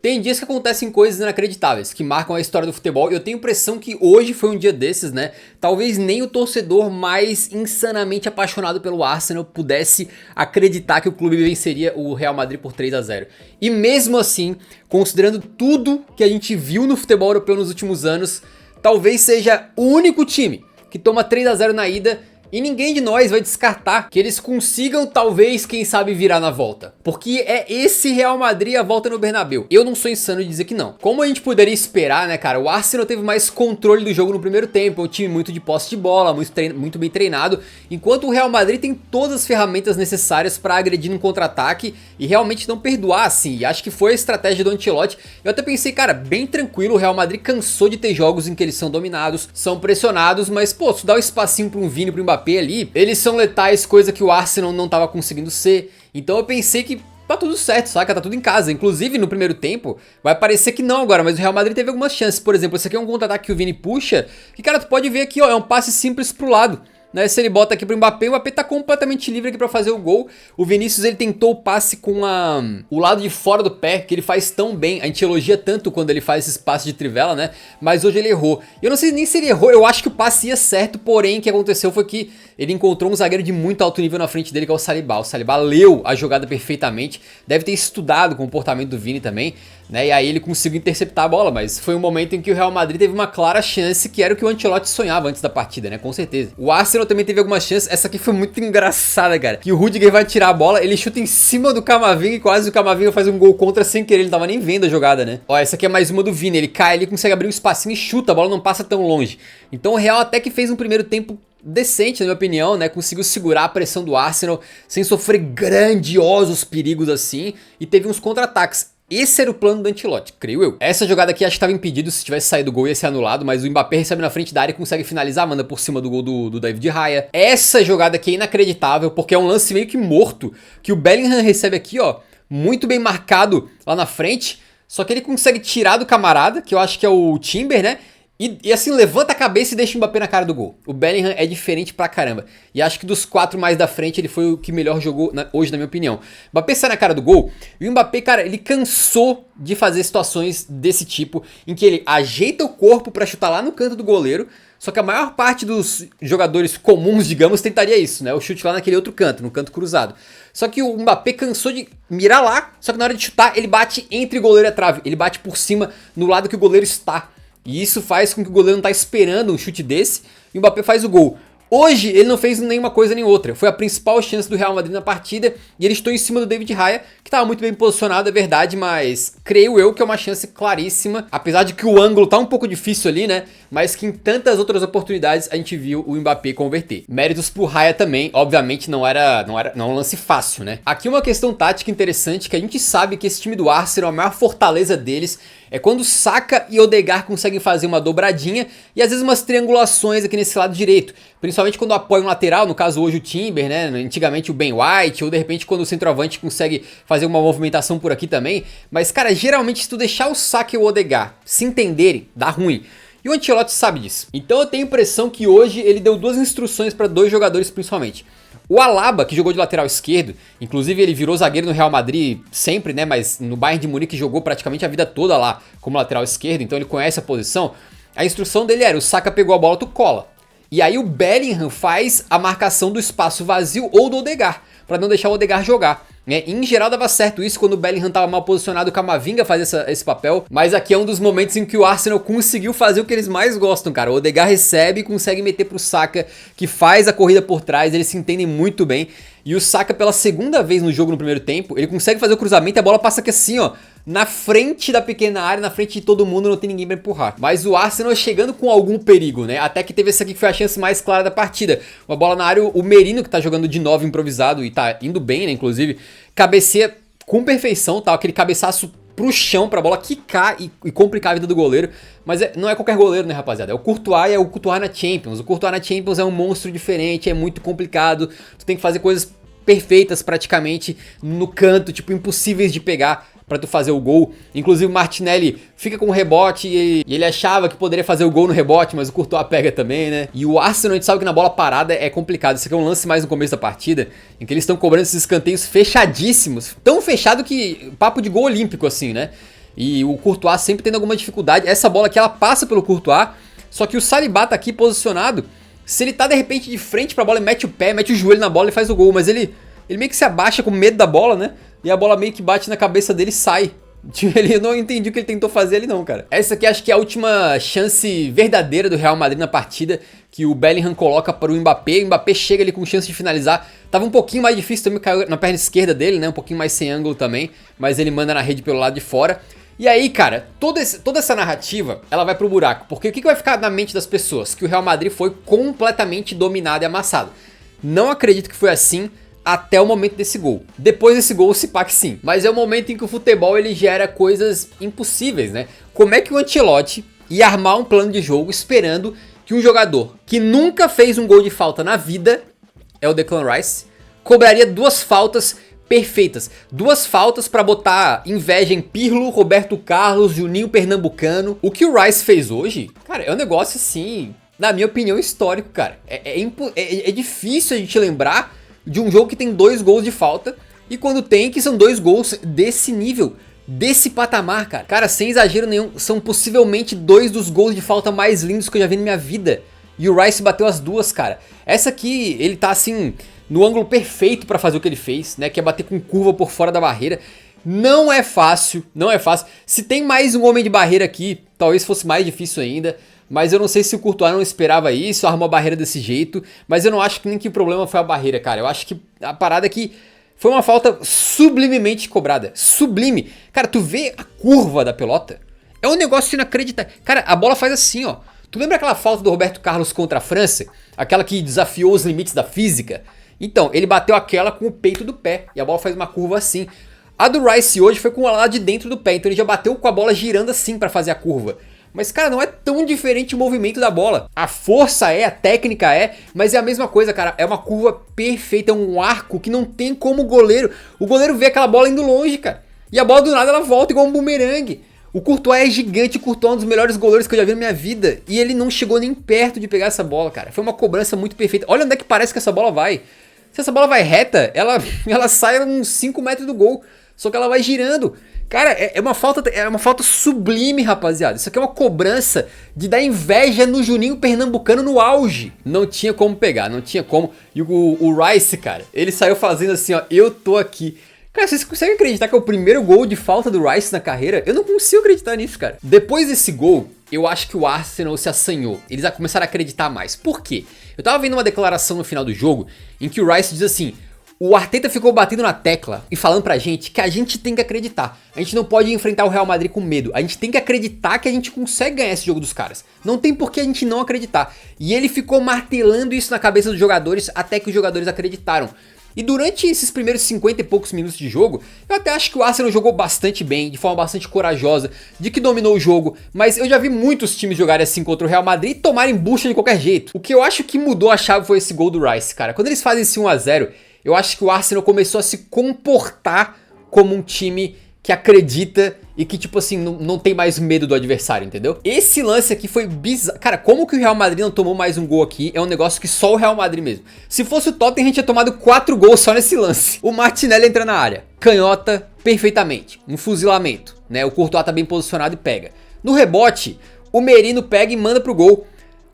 Tem dias que acontecem coisas inacreditáveis, que marcam a história do futebol, e eu tenho a impressão que hoje foi um dia desses, né? Talvez nem o torcedor mais insanamente apaixonado pelo Arsenal pudesse acreditar que o clube venceria o Real Madrid por 3-0. E mesmo assim, considerando tudo que a gente viu no futebol europeu nos últimos anos, talvez seja o único time que toma 3-0 na ida. E ninguém de nós vai descartar que eles consigam, talvez, quem sabe, virar na volta. Porque é esse Real Madrid a volta no Bernabéu. Eu não sou insano de dizer que não. Como a gente poderia esperar, né, cara? O Arsenal teve mais controle do jogo no primeiro tempo. É um time muito de posse de bola, muito bem treinado. Enquanto o Real Madrid tem todas as ferramentas necessárias para agredir no contra-ataque e realmente não perdoar, assim. E acho que foi a estratégia do Ancelotti. Eu até pensei, cara, bem tranquilo. O Real Madrid cansou de ter jogos em que eles são dominados, são pressionados. Mas, pô, se dá um espacinho para um Vini, para um Mbappé ali, eles são letais, coisa que o Arsenal não tava conseguindo ser. Então eu pensei que tá tudo certo, saca? Tá tudo em casa. Inclusive no primeiro tempo, vai parecer que não agora, mas o Real Madrid teve algumas chances. Por exemplo, esse aqui é um contra-ataque que o Vini puxa, que cara, tu pode ver aqui, ó, é um passe simples pro lado. Né, se ele bota aqui pro Mbappé, o Mbappé tá completamente livre aqui pra fazer o gol. O Vinícius, ele tentou o passe com o lado de fora do pé, que ele faz tão bem. A gente elogia tanto quando ele faz esses passes de trivela, né? Mas hoje ele errou. Eu não sei nem se ele errou, eu acho que o passe ia certo. Porém, o que aconteceu foi que ele encontrou um zagueiro de muito alto nível na frente dele, que é o Saliba. O Saliba leu a jogada perfeitamente. Deve ter estudado o comportamento do Vini também, né? E aí ele conseguiu interceptar a bola, mas foi um momento em que o Real Madrid teve uma clara chance, que era o que o Ancelotti sonhava antes da partida, né? Com certeza. O Arsenal também teve algumas chances. Essa aqui foi muito engraçada, cara. Que o Rudiger vai tirar a bola, ele chuta em cima do Camavinga e quase o Camavinga faz um gol contra sem querer. Ele não tava nem vendo a jogada, né? Ó, essa aqui é mais uma do Vini. Ele cai ali, consegue abrir um espacinho e chuta. A bola não passa tão longe. Então o Real até que fez um primeiro tempo decente, na minha opinião, né? Conseguiu segurar a pressão do Arsenal sem sofrer grandiosos perigos assim. E teve uns contra-ataques. Esse era o plano do Ancelotti, creio eu. Essa jogada aqui acho que estava impedido, se tivesse saído o gol ia ser anulado, mas o Mbappé recebe na frente da área e consegue finalizar, manda por cima do gol do David Raya. Essa jogada aqui é inacreditável, porque é um lance meio que morto, que o Bellingham recebe aqui, ó, muito bem marcado lá na frente, só que ele consegue tirar do camarada, que eu acho que é o Timber, né? E assim, levanta a cabeça e deixa o Mbappé na cara do gol. O Bellingham é diferente pra caramba. E acho que dos 4 mais da frente, ele foi o que melhor jogou hoje, na minha opinião. O Mbappé sai na cara do gol. E o Mbappé, cara, ele cansou de fazer situações desse tipo, em que ele ajeita o corpo pra chutar lá no canto do goleiro. Só que a maior parte dos jogadores comuns, digamos, tentaria isso, né? O chute lá naquele outro canto, no canto cruzado. Só que o Mbappé cansou de mirar lá, só que na hora de chutar, ele bate entre o goleiro e a trave. Ele bate por cima, no lado que o goleiro está. E isso faz com que o goleiro não tá esperando um chute desse e o Mbappé faz o gol. Hoje ele não fez nenhuma coisa nem outra. Foi a principal chance do Real Madrid na partida e ele estou em cima do David Raya, que estava muito bem posicionado, é verdade, mas creio eu que é uma chance claríssima. Apesar de que o ângulo tá um pouco difícil ali, né? Mas que em tantas outras oportunidades a gente viu o Mbappé converter. Méritos pro Raya também, obviamente não é um lance fácil, né? Aqui uma questão tática interessante, que a gente sabe que esse time do Arsenal, a maior fortaleza deles é quando Saka e Odegaard conseguem fazer uma dobradinha e às vezes umas triangulações aqui nesse lado direito. Principalmente quando apoia um lateral, no caso hoje o Timber, né? Antigamente o Ben White, ou de repente quando o centroavante consegue fazer uma movimentação por aqui também. Mas cara, geralmente se tu deixar o Saka e o Odegaard se entenderem, dá ruim. E o Ancelotti sabe disso. Então eu tenho a impressão que hoje ele deu 2 instruções para 2 jogadores principalmente. O Alaba, que jogou de lateral esquerdo, inclusive ele virou zagueiro no Real Madrid sempre, né? Mas no Bayern de Munique jogou praticamente a vida toda lá como lateral esquerdo, então ele conhece a posição. A instrução dele era, o Saka pegou a bola, tu cola. E aí o Bellingham faz a marcação do espaço vazio ou do Odegaard, para não deixar o Odegaard jogar. Né? Em geral dava certo isso quando o Bellingham estava mal posicionado, o Camavinga fazia esse papel. Mas aqui é um dos momentos em que o Arsenal conseguiu fazer o que eles mais gostam, cara. O Odegaard recebe e consegue meter pro Saka, que faz a corrida por trás, eles se entendem muito bem. E o Saka pela segunda vez no jogo no primeiro tempo, ele consegue fazer o cruzamento e a bola passa aqui assim, ó, na frente da pequena área, na frente de todo mundo, não tem ninguém pra empurrar. Mas o Arsenal chegando com algum perigo, né? Até que teve essa aqui que foi a chance mais clara da partida. Uma bola na área, o Merino, que tá jogando de 9 improvisado e tá indo bem, né? Inclusive, cabeceia com perfeição, tá? Aquele cabeçaço pro chão pra bola quicar e complicar a vida do goleiro. Mas não é qualquer goleiro, né, rapaziada? É o Courtois e é o Courtois na Champions. O Courtois na Champions é um monstro diferente, é muito complicado. Tu tem que fazer coisas perfeitas praticamente no canto, tipo, impossíveis de pegar pra tu fazer o gol. Inclusive o Martinelli fica com o rebote e ele achava que poderia fazer o gol no rebote, mas o Courtois pega também, né? E o Arsenal, a gente sabe que na bola parada é complicado. Isso aqui é um lance mais no começo da partida, em que eles estão cobrando esses escanteios fechadíssimos. Tão fechado que papo de gol olímpico assim, né? E o Courtois sempre tendo alguma dificuldade. Essa bola aqui, ela passa pelo Courtois, só que o Saliba tá aqui posicionado. Se ele tá de repente de frente pra bola e mete o pé, mete o joelho na bola e faz o gol. Mas ele meio que se abaixa com medo da bola, né? E a bola meio que bate na cabeça dele e sai. Eu não entendi o que ele tentou fazer ali não, cara. Essa aqui acho que é a última chance verdadeira do Real Madrid na partida, que o Bellingham coloca para o Mbappé. O Mbappé chega ali com chance de finalizar. Tava um pouquinho mais difícil também, caiu na perna esquerda dele, né? Um pouquinho mais sem ângulo também, mas ele manda na rede pelo lado de fora. E aí, cara, toda essa narrativa, ela vai pro buraco. Porque o que vai ficar na mente das pessoas? Que o Real Madrid foi completamente dominado e amassado. Não acredito que foi assim até o momento desse gol. Depois desse gol, se pá que sim. Mas é o momento em que o futebol ele gera coisas impossíveis, né? Como é que o Ancelotti ia armar um plano de jogo esperando que um jogador que nunca fez um gol de falta na vida, é o Declan Rice, cobraria 2 faltas perfeitas. 2 faltas pra botar inveja em Pirlo, Roberto Carlos, Juninho Pernambucano. O que o Rice fez hoje, cara, é um negócio assim, na minha opinião, histórico, cara. É difícil a gente lembrar de um jogo que tem 2 gols de falta, e quando tem que são 2 gols desse nível, desse patamar, cara. Cara, sem exagero nenhum, são possivelmente 2 dos gols de falta mais lindos que eu já vi na minha vida. E o Rice bateu as 2, cara. Essa aqui, ele tá assim, no ângulo perfeito pra fazer o que ele fez, né? Que é bater com curva por fora da barreira. Não é fácil, não é fácil. Se tem mais um homem de barreira aqui, talvez fosse mais difícil ainda. Mas eu não sei se o Courtois não esperava isso, armou a barreira desse jeito. Mas eu não acho que nem que o problema foi a barreira, cara. Eu acho que a parada aqui foi uma falta sublimemente cobrada. Sublime. Cara, tu vê a curva da pelota? É um negócio inacreditável. Cara, a bola faz assim, ó. Tu lembra aquela falta do Roberto Carlos contra a França? Aquela que desafiou os limites da física? Então, ele bateu aquela com o peito do pé. E a bola faz uma curva assim. A do Rice hoje foi com ela lá de dentro do pé. Então ele já bateu com a bola girando assim pra fazer a curva. Mas, cara, não é tão diferente o movimento da bola. A força é, a técnica é, mas é a mesma coisa, cara. É uma curva perfeita, é um arco que não tem como o goleiro. O goleiro vê aquela bola indo longe, cara. E a bola do nada ela volta igual um bumerangue. O Courtois é gigante, o Courtois é um dos melhores goleiros que eu já vi na minha vida. E ele não chegou nem perto de pegar essa bola, cara. Foi uma cobrança muito perfeita. Olha onde é que parece que essa bola vai. Se essa bola vai reta, ela sai uns 5 metros do gol. Só que ela vai girando. Cara, é uma falta sublime, rapaziada. Isso aqui é uma cobrança de dar inveja no Juninho Pernambucano no auge. Não tinha como pegar, não tinha como. E o Rice, cara, ele saiu fazendo assim, ó, eu tô aqui. Cara, vocês conseguem acreditar que é o primeiro gol de falta do Rice na carreira? Eu não consigo acreditar nisso, cara. Depois desse gol, eu acho que o Arsenal se assanhou. Eles começaram a acreditar mais. Por quê? Eu tava vendo uma declaração no final do jogo em que o Rice diz assim: o Arteta ficou batendo na tecla e falando pra gente que a gente tem que acreditar. A gente não pode enfrentar o Real Madrid com medo. A gente tem que acreditar que a gente consegue ganhar esse jogo dos caras. Não tem por que a gente não acreditar. E ele ficou martelando isso na cabeça dos jogadores até que os jogadores acreditaram. E durante esses primeiros 50 e poucos minutos de jogo, eu até acho que o Arsenal jogou bastante bem, de forma bastante corajosa, de que dominou o jogo, mas eu já vi muitos times jogarem assim contra o Real Madrid e tomarem bucha de qualquer jeito. O que eu acho que mudou a chave foi esse gol do Rice, cara. Quando eles fazem esse 1 a 0, eu acho que o Arsenal começou a se comportar como um time que acredita e que, tipo assim, não tem mais medo do adversário, entendeu? Esse lance aqui foi bizarro. Cara, como que o Real Madrid não tomou mais um gol aqui? É um negócio que só o Real Madrid mesmo. Se fosse o Tottenham, a gente tinha tomado 4 gols só nesse lance. O Martinelli entra na área, canhota perfeitamente, um fuzilamento, né? O Courtois tá bem posicionado e pega. No rebote, o Merino pega e manda pro gol.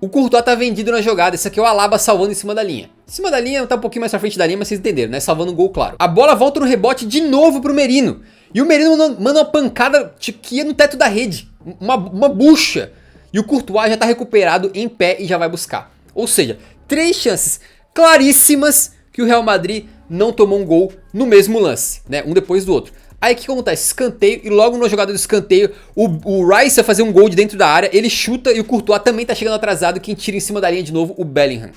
O Courtois tá vendido na jogada. Esse aqui é o Alaba salvando em cima da linha. Em cima da linha, tá um pouquinho mais pra frente da linha, mas vocês entenderam, né? Salvando um gol, claro. A bola volta no rebote de novo pro Merino. E o Merino manda uma pancada que ia no teto da rede. Uma bucha. E o Courtois já tá recuperado em pé e já vai buscar. Ou seja, 3 chances claríssimas que o Real Madrid não tomou um gol no mesmo lance, né? Um depois do outro. Aí o que acontece? Escanteio, e logo na jogada do escanteio, o Rice vai fazer um gol de dentro da área, ele chuta e o Courtois também tá chegando atrasado, quem tira em cima da linha de novo, o Bellingham.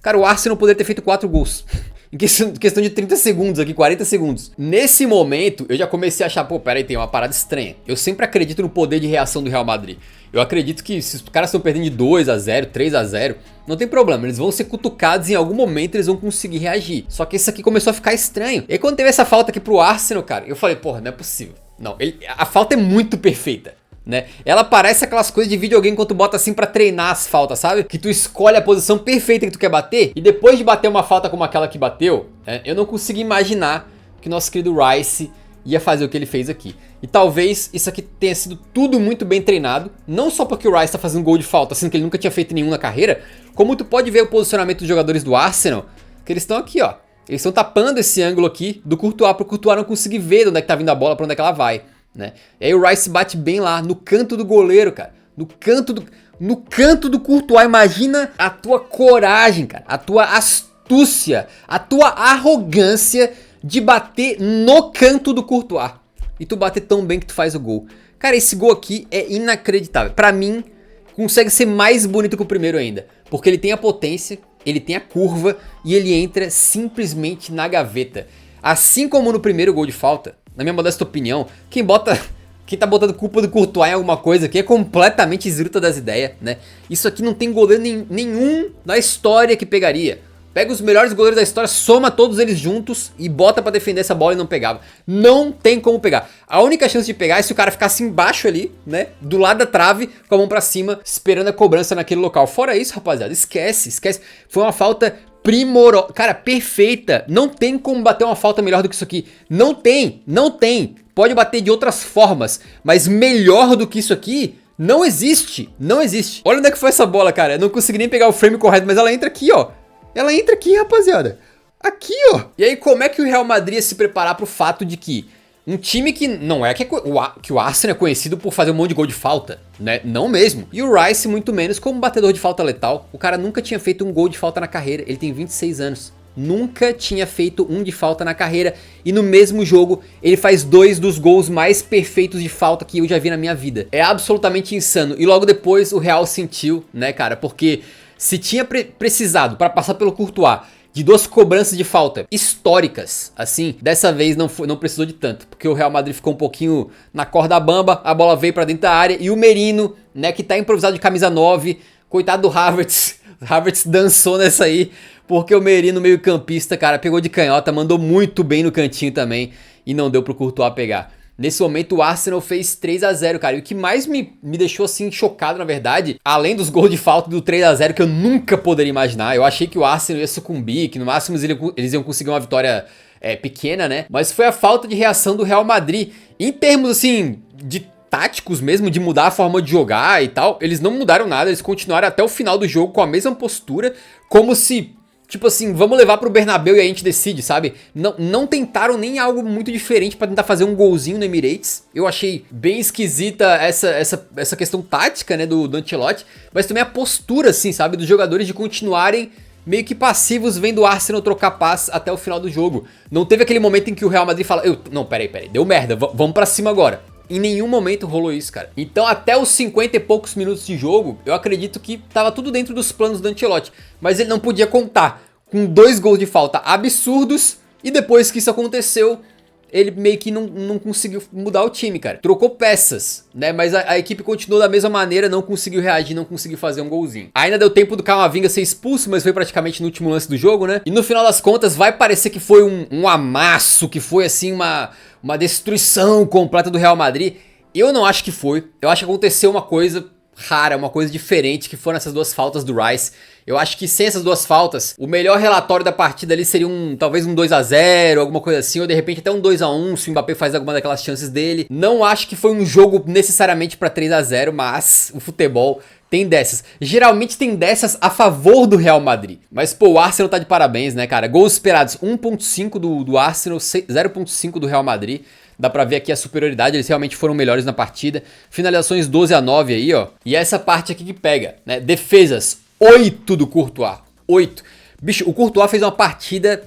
Cara, o Arsenal poderia ter feito 4 gols. Em questão de 30 segundos aqui, 40 segundos. Nesse momento, eu já comecei a achar, pô, peraí, tem uma parada estranha. Eu sempre acredito no poder de reação do Real Madrid. Eu acredito que se os caras estão perdendo de 2 a 0, 3 a 0, não tem problema, eles vão ser cutucados e em algum momento eles vão conseguir reagir. Só que isso aqui começou a ficar estranho. E aí quando teve essa falta aqui pro Arsenal, cara, eu falei, porra, não é possível. Não, a falta é muito perfeita, né? Ela parece aquelas coisas de videogame quando tu bota assim pra treinar as faltas, sabe? Que tu escolhe a posição perfeita que tu quer bater. E depois de bater uma falta como aquela que bateu, eu não consigo imaginar que nosso querido Rice ia fazer o que ele fez aqui. E talvez isso aqui tenha sido tudo muito bem treinado, não só porque o Rice tá fazendo gol de falta, sendo que ele nunca tinha feito nenhum na carreira, como tu pode ver o posicionamento dos jogadores do Arsenal, que eles estão aqui, ó. Eles estão tapando esse ângulo aqui do Courtois, pro Courtois não conseguir ver de onde é que tá vindo a bola, pra onde é que ela vai, né? E aí o Rice bate bem lá, no canto do goleiro, cara. No canto do Courtois. Imagina a tua coragem, cara, a tua astúcia, a tua arrogância de bater no canto do Courtois. E tu bater tão bem que tu faz o gol. Cara, esse gol aqui é inacreditável. Pra mim, consegue ser mais bonito que o primeiro ainda. Porque ele tem a potência, ele tem a curva e ele entra simplesmente na gaveta. Assim como no primeiro gol de falta, na minha modesta opinião, quem tá botando culpa do Courtois em alguma coisa aqui é completamente esdrúxula das ideias, né? Isso aqui não tem goleiro nenhum na história que pegaria. Pega os melhores goleiros da história, soma todos eles juntos e bota pra defender essa bola e não pegava. Não tem como pegar. A única chance de pegar é se o cara ficasse embaixo ali, né? Do lado da trave, com a mão pra cima, esperando a cobrança naquele local. Fora isso, rapaziada, esquece. Foi uma falta primorosa. Cara, perfeita. Não tem como bater uma falta melhor do que isso aqui. Não tem. Pode bater de outras formas, mas melhor do que isso aqui... Não existe. Olha onde é que foi essa bola, cara. Eu não consegui nem pegar o frame correto, mas ela entra aqui, ó. Ela entra aqui, rapaziada. Aqui, ó. E aí, como é que o Real Madrid ia se preparar pro fato de que um time que não é que o Arsenal é conhecido por fazer um monte de gol de falta, né? Não mesmo. E o Rice muito menos como batedor de falta letal. O cara nunca tinha feito um gol de falta na carreira. Ele tem 26 anos. Nunca tinha feito um de falta na carreira. E no mesmo jogo, ele faz 2 dos gols mais perfeitos de falta que eu já vi na minha vida. É absolutamente insano. E logo depois, o Real sentiu, né, cara? Porque... se tinha precisado para passar pelo Courtois de 2 cobranças de falta históricas, assim, dessa vez não precisou de tanto, porque o Real Madrid ficou um pouquinho na corda bamba, a bola veio para dentro da área e o Merino, né, que tá improvisado de camisa 9, coitado do Havertz, Havertz dançou nessa aí, porque o Merino meio campista, cara, pegou de canhota, mandou muito bem no cantinho também e não deu pro Courtois pegar. Nesse momento o Arsenal fez 3 a 0, cara, e o que mais me deixou assim chocado, na verdade, além dos gols de falta do 3 a 0 que eu nunca poderia imaginar, eu achei que o Arsenal ia sucumbir, que no máximo eles iam conseguir uma vitória pequena, né, mas foi a falta de reação do Real Madrid, em termos assim, de táticos mesmo, de mudar a forma de jogar e tal, eles não mudaram nada, eles continuaram até o final do jogo com a mesma postura, como se... tipo assim, vamos levar pro Bernabéu e a gente decide, sabe? Não tentaram nem algo muito diferente pra tentar fazer um golzinho no Emirates. Eu achei bem esquisita essa questão tática, né, do Ancelotti. Mas também a postura, assim, sabe? Dos jogadores de continuarem meio que passivos vendo o Arsenal trocar paz até o final do jogo. Não teve aquele momento em que o Real Madrid fala... não, peraí, deu merda, vamos pra cima agora. Em nenhum momento rolou isso, cara. Então até os 50 e poucos minutos de jogo, eu acredito que tava tudo dentro dos planos do Ancelotti. Mas ele não podia contar com 2 gols de falta absurdos. E depois que isso aconteceu, ele meio que não conseguiu mudar o time, cara. Trocou peças, né? Mas a equipe continuou da mesma maneira, não conseguiu reagir, não conseguiu fazer um golzinho. Ainda deu tempo do Camavinga ser expulso, mas foi praticamente no último lance do jogo, né? E no final das contas vai parecer que foi um amasso, que foi assim uma destruição completa do Real Madrid. Eu não acho que foi. Eu acho que aconteceu uma coisa rara, uma coisa diferente, que foram essas 2 faltas do Rice. Eu acho que sem essas 2 faltas, o melhor relatório da partida ali seria talvez um 2 a 0, alguma coisa assim, ou de repente até um 2 a 1 se o Mbappé faz alguma daquelas chances dele. Não acho que foi um jogo necessariamente pra 3 a 0, mas o futebol tem dessas. Geralmente tem dessas a favor do Real Madrid. Mas pô, o Arsenal tá de parabéns, né, cara? Gols esperados 1.5 do Arsenal, 0.5 do Real Madrid. Dá pra ver aqui a superioridade, eles realmente foram melhores na partida. Finalizações 12 a 9 aí, ó. E essa parte aqui que pega, né? Defesas, 8 do Courtois. 8. Bicho, o Courtois fez uma partida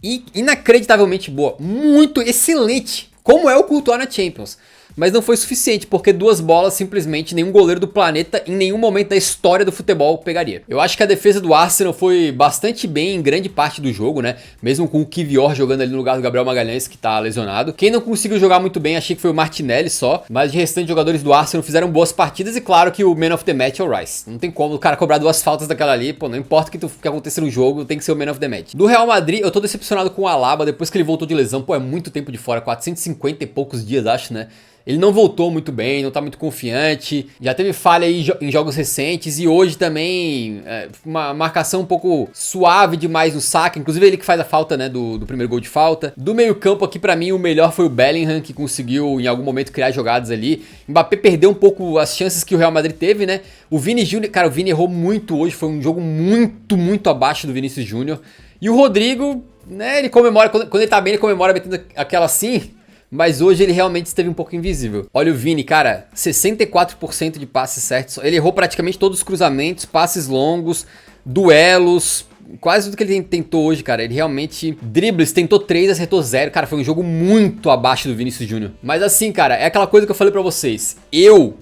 inacreditavelmente boa. Muito excelente. Como é o Courtois na Champions. Mas não foi suficiente, porque 2 bolas simplesmente nenhum goleiro do planeta em nenhum momento da história do futebol pegaria. Eu acho que a defesa do Arsenal foi bastante bem em grande parte do jogo, né? Mesmo com o Kiwior jogando ali no lugar do Gabriel Magalhães, que tá lesionado. Quem não conseguiu jogar muito bem, achei que foi o Martinelli só. Mas de restante jogadores do Arsenal fizeram boas partidas e claro que o Man of the Match é o Rice. Não tem como o cara cobrar 2 faltas daquela ali, pô, não importa o que acontecer no jogo, tem que ser o Man of the Match. Do Real Madrid, eu tô decepcionado com o Alaba depois que ele voltou de lesão. Pô, é muito tempo de fora, 450 e poucos dias, acho, né? Ele não voltou muito bem, não tá muito confiante, já teve falha aí em jogos recentes e hoje também uma marcação um pouco suave demais no Saka, inclusive ele que faz a falta, né, do primeiro gol de falta. Do meio campo aqui pra mim o melhor foi o Bellingham, que conseguiu em algum momento criar jogadas ali. Mbappé perdeu um pouco as chances que o Real Madrid teve, né? O Vini Júnior, cara, o Vini errou muito hoje, foi um jogo muito abaixo do Vinícius Júnior. E o Rodrigo, né, ele comemora, quando ele tá bem ele comemora metendo aquela assim. Mas hoje ele realmente esteve um pouco invisível. Olha o Vini, cara, 64% de passes certos. Ele errou praticamente todos os cruzamentos, passes longos, duelos, quase tudo que ele tentou hoje, cara. Ele realmente, dribles, tentou 3, acertou 0. Cara, foi um jogo muito abaixo do Vinícius Júnior. Mas assim, cara, é aquela coisa que eu falei pra vocês.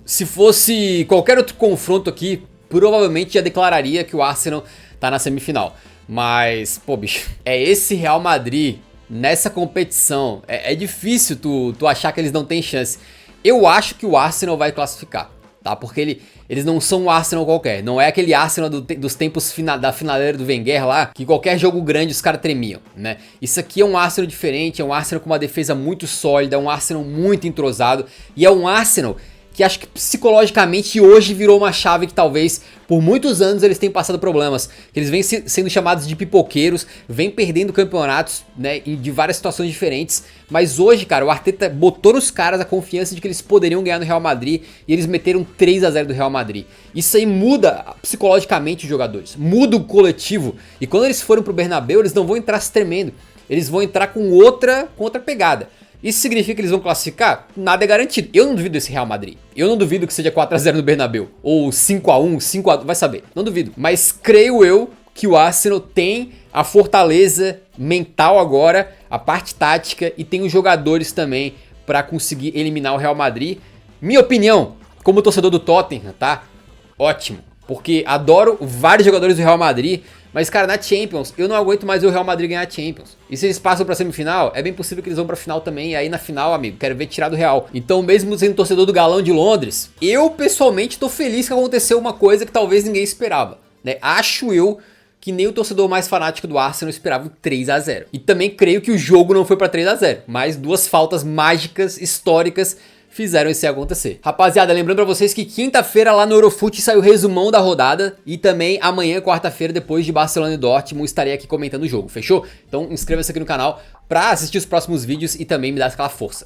Se fosse qualquer outro confronto aqui, provavelmente já declararia que o Arsenal tá na semifinal. Mas, pô, bicho, é esse Real Madrid nessa competição. É difícil tu achar que eles não têm chance. Eu acho que o Arsenal vai classificar, tá? Porque eles não são um Arsenal qualquer. Não é aquele Arsenal dos tempos da finaleira do Wenger lá, que qualquer jogo grande os caras tremiam, né? Isso aqui é um Arsenal diferente, é um Arsenal com uma defesa muito sólida, é um Arsenal muito entrosado. E é um Arsenal que acho que psicologicamente hoje virou uma chave que talvez por muitos anos eles tenham passado problemas. Que eles vêm sendo chamados de pipoqueiros, vêm perdendo campeonatos, né, de várias situações diferentes. Mas hoje, cara, o Arteta botou nos caras a confiança de que eles poderiam ganhar no Real Madrid e eles meteram 3-0 do Real Madrid. Isso aí muda psicologicamente os jogadores, muda o coletivo. E quando eles forem pro Bernabéu, eles não vão entrar se tremendo, eles vão entrar com outra pegada. Isso significa que eles vão classificar? Nada é garantido. Eu não duvido desse Real Madrid. Eu não duvido que seja 4-0 no Bernabéu. Ou 5-1, 5-2, vai saber. Não duvido. Mas creio eu que o Arsenal tem a fortaleza mental agora, a parte tática e tem os jogadores também para conseguir eliminar o Real Madrid. Minha opinião, como torcedor do Tottenham, tá? Ótimo. Porque adoro vários jogadores do Real Madrid. Mas, cara, na Champions, eu não aguento mais ver o Real Madrid ganhar a Champions. E se eles passam pra semifinal, é bem possível que eles vão pra final também. E aí na final, amigo, quero ver tirar do Real. Então, mesmo sendo torcedor do Galão de Londres, eu pessoalmente tô feliz que aconteceu uma coisa que talvez ninguém esperava, né? Acho eu que nem o torcedor mais fanático do Arsenal esperava um 3-0. E também creio que o jogo não foi pra 3-0, mas duas faltas mágicas, históricas, fizeram isso acontecer. Rapaziada, lembrando pra vocês que quinta-feira lá no Eurofut saiu o resumão da rodada. E também amanhã, quarta-feira, depois de Barcelona e Dortmund, estarei aqui comentando o jogo, fechou? Então inscreva-se aqui no canal pra assistir os próximos vídeos e também me dar aquela força.